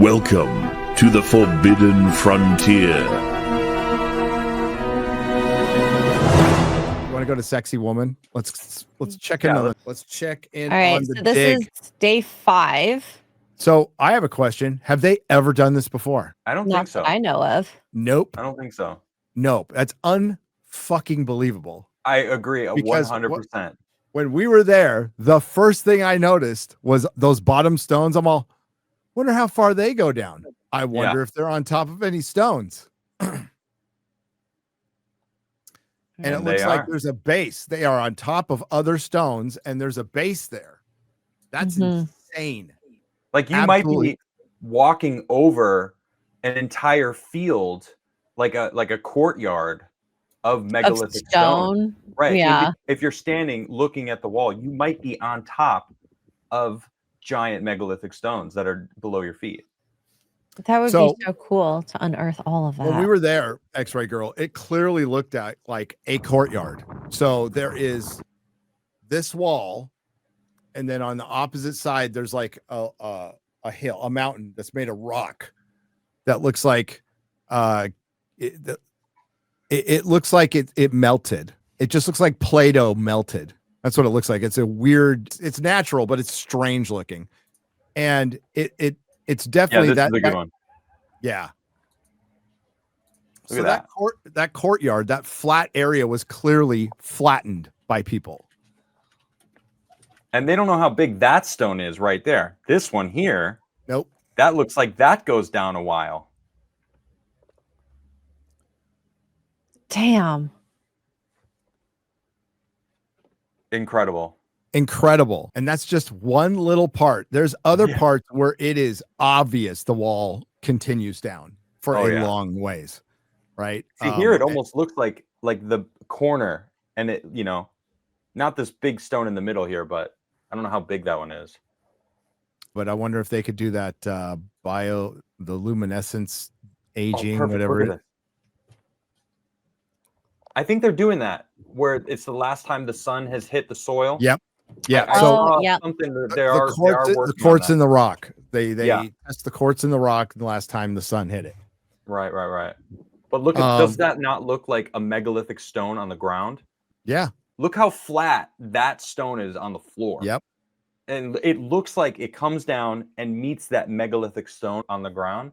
Welcome to the Forbidden Frontier. You want to go to Sacsayhuaman? Let's check in on. Let's check in All right, on the so this dig. is day 5. So I have a question. Have they ever done this before? I don't Not think so. that I know of. Nope. I don't think so. Nope. That's unfucking believable. I agree 100%. When we were there, the first thing I noticed was those bottom stones. I'm all, wonder how far they go down. I wonder if they're on top of any stones. And it looks like there's a base. They are on top of other stones, and there's a base there. That's insane. Like you might be walking over an entire field, like a courtyard of megalithic stone. Right. Yeah. If you're standing looking at the wall, you might be on top of giant megalithic stones that are below your feet. That would be so cool to unearth all of that. When we were there, X-Ray Girl, it clearly looked at like a courtyard. So there is this wall, and then on the opposite side, there's like a hill, a mountain that's made of rock that looks like it looks like it melted. It just looks like Play-Doh melted. That's what it looks like. It's a weird, it's natural, but it's strange looking. And it's definitely this is a good one. Yeah. Look So at that courtyard, that flat area was clearly flattened by people. And they don't know how big that stone is right there. This one here. Nope. That looks like that goes down a while. Damn. Incredible. And that's just one little part. There's other parts where it is obvious the wall continues down for a long ways, right? See, here it almost looks like the corner, and it, not this big stone in the middle here, but I don't know how big that one is. But I wonder if they could do that the luminescence aging, perfect. whatever. I think they're doing that where it's the last time the sun has hit the soil. Yep. Yeah. Something that the quartz in the rock. They test the quartz in the rock the last time the sun hit it. Right. But look at, does that not look like a megalithic stone on the ground? Yeah. Look how flat that stone is on the floor. Yep. And it looks like it comes down and meets that megalithic stone on the ground.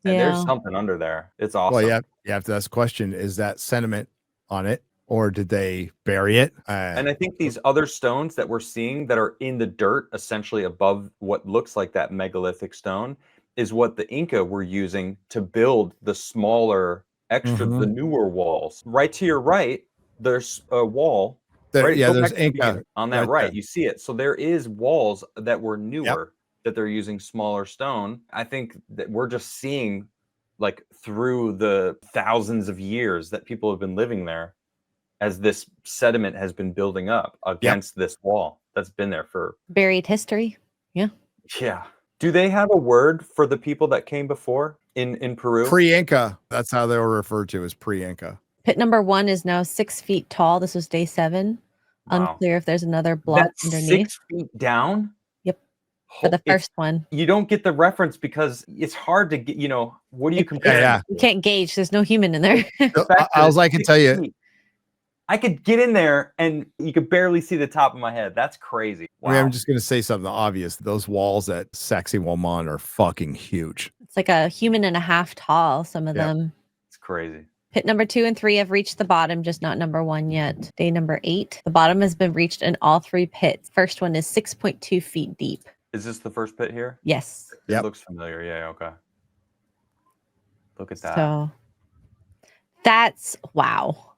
And there's something under there. It's awesome. Well, you have to ask the question, is that sediment on it, or did they bury it? And I think these other stones that we're seeing that are in the dirt, essentially above what looks like that megalithic stone, is what the Inca were using to build the smaller, the newer walls. Right to your right, there's a wall. There's Inca on that right. You see it. So there is walls that were newer that they're using smaller stone. I think that we're just seeing like through the thousands of years that people have been living there as this sediment has been building up against this wall that's been there for buried history. Yeah. Do they have a word for the people that came before in Peru? Pre-Inca. That's how they were referred to, as pre-Inca. Pit number 1 is now 6 feet tall. This was day 7. Wow. Unclear if there's another block underneath. 6 feet down? Yep. For the first one. You don't get the reference because it's hard to get, what do you compare? Yeah. You can't gauge. There's no human in there. I can tell you. I could get in there and you could barely see the top of my head. That's crazy. Wow. I mean, I'm just going to say something obvious. Those walls at Sacsayhuaman are fucking huge. It's like a human and a half tall, some of them. It's crazy. Pit number 2 and 3 have reached the bottom, just not number 1 yet. Day number 8. The bottom has been reached in all 3 pits. First one is 6.2 feet deep. Is this the first pit here? Yes. It looks familiar. Yeah, okay. Look at that. So that's wow.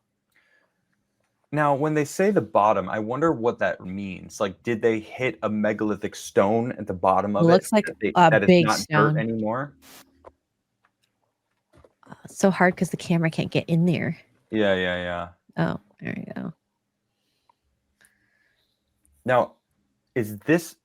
Now, when they say the bottom, I wonder what that means. Like, did they hit a megalithic stone at the bottom of it? Looks like a big it's not stone. dirt anymore. It's so hard because the camera can't get in there. Yeah. Oh, there you go. Now, is this...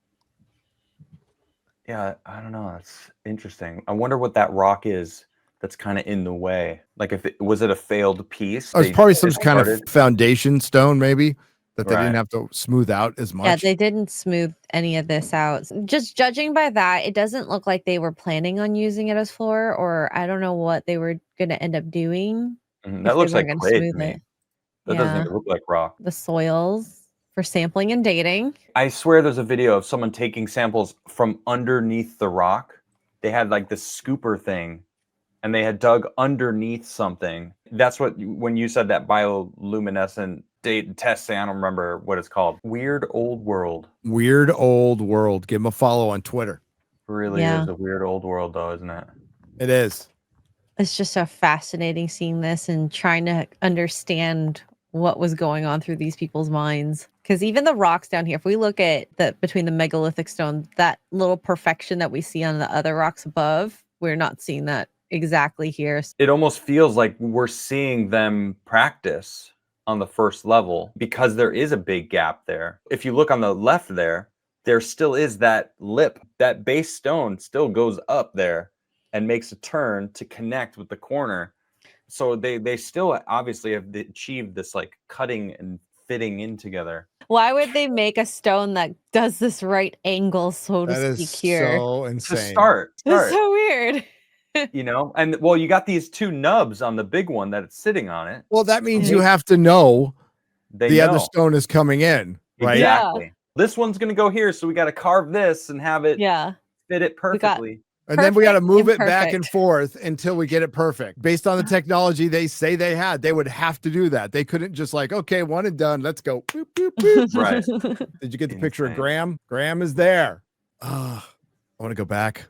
Yeah, I don't know. That's interesting. I wonder what that rock is that's kind of in the way. Like, was it a failed piece? It's probably some kind of foundation stone, maybe. that they didn't have to smooth out as much. Yeah, they didn't smooth any of this out. Just judging by that, it doesn't look like they were planning on using it as floor, or I don't know what they were going to end up doing. That looks like clay to me. That doesn't even look like rock. The soils for sampling and dating. I swear there's a video of someone taking samples from underneath the rock. They had like this scooper thing, and they had dug underneath something. That's what, when you said that bioluminescent date test thing, I don't remember what it's called. Weird Old World. Weird Old World. Give them a follow on Twitter. Really is a weird old world, though, isn't it? It is. It's just so fascinating seeing this and trying to understand what was going on through these people's minds. Because even the rocks down here, if we look at between the megalithic stone, that little perfection that we see on the other rocks above, we're not seeing that exactly here. It almost feels like we're seeing them practice on the first level because there is a big gap there. If you look on the left there still is that lip. That base stone still goes up there and makes a turn to connect with the corner. So they still obviously have achieved this like cutting and fitting in together. Why would they make a stone that does this right angle, so to speak, here? So insane. To start. It's so weird. You know, and well, you got these two nubs on the big one that it's sitting on it. Well, that means you have to know the other stone is coming in, right? Exactly. Yeah. This one's going to go here, so we got to carve this and have it fit it perfectly. And then we got to move it back and forth until we get it perfect. Based on the technology they say they had, they would have to do that. They couldn't just like, okay, one and done. Let's go. Boop, boop, boop. Right. Did you get the picture of Graham? Graham is there. I want to go back.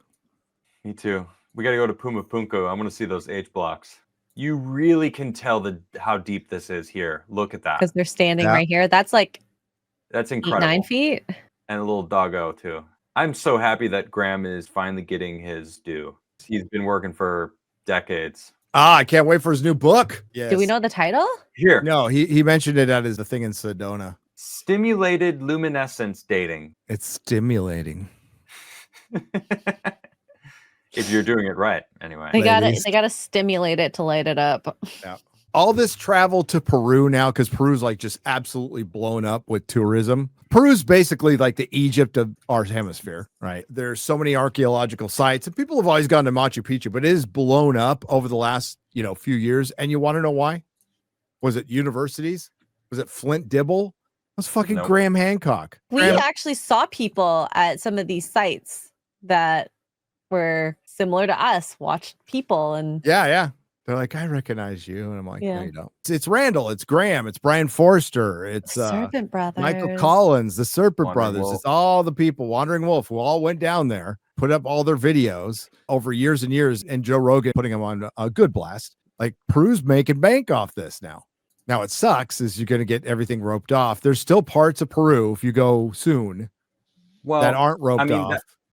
Me too. We got to go to Puma Punko. I want to see those H blocks. You really can tell how deep this is here. Look at that. Because they're standing right here. That's incredible. 9 feet. And a little doggo too. I'm so happy that Graham is finally getting his due. He's been working for decades. I can't wait for his new book. Yes. Do we know the title? Here. No, he mentioned it at the thing in Sedona. Stimulated luminescence dating. It's stimulating. If you're doing it right, anyway. They gotta stimulate it to light it up. Yeah. All this travel to Peru now, because Peru's like just absolutely blown up with tourism. Peru's basically like the Egypt of our hemisphere, right? There's so many archaeological sites, and people have always gone to Machu Picchu, but it is blown up over the last few years. And you want to know why? Was it universities? Was it Flint Dibble? It was fucking Graham Hancock. We actually saw people at some of these sites that were similar to us, watched people and yeah. They're like, I recognize you. And I'm like, no, you don't. It's Randall. It's Graham. It's Brian Forster. It's Serpent Brothers. Michael Collins, the Serpent Wandering Brothers. Wolf. It's all the people, Wandering Wolf, who all went down there, put up all their videos over years and years, and Joe Rogan putting them on a good blast. Like, Peru's making bank off this now. Now, it sucks is you're going to get everything roped off. There's still parts of Peru, if you go soon, that aren't roped off.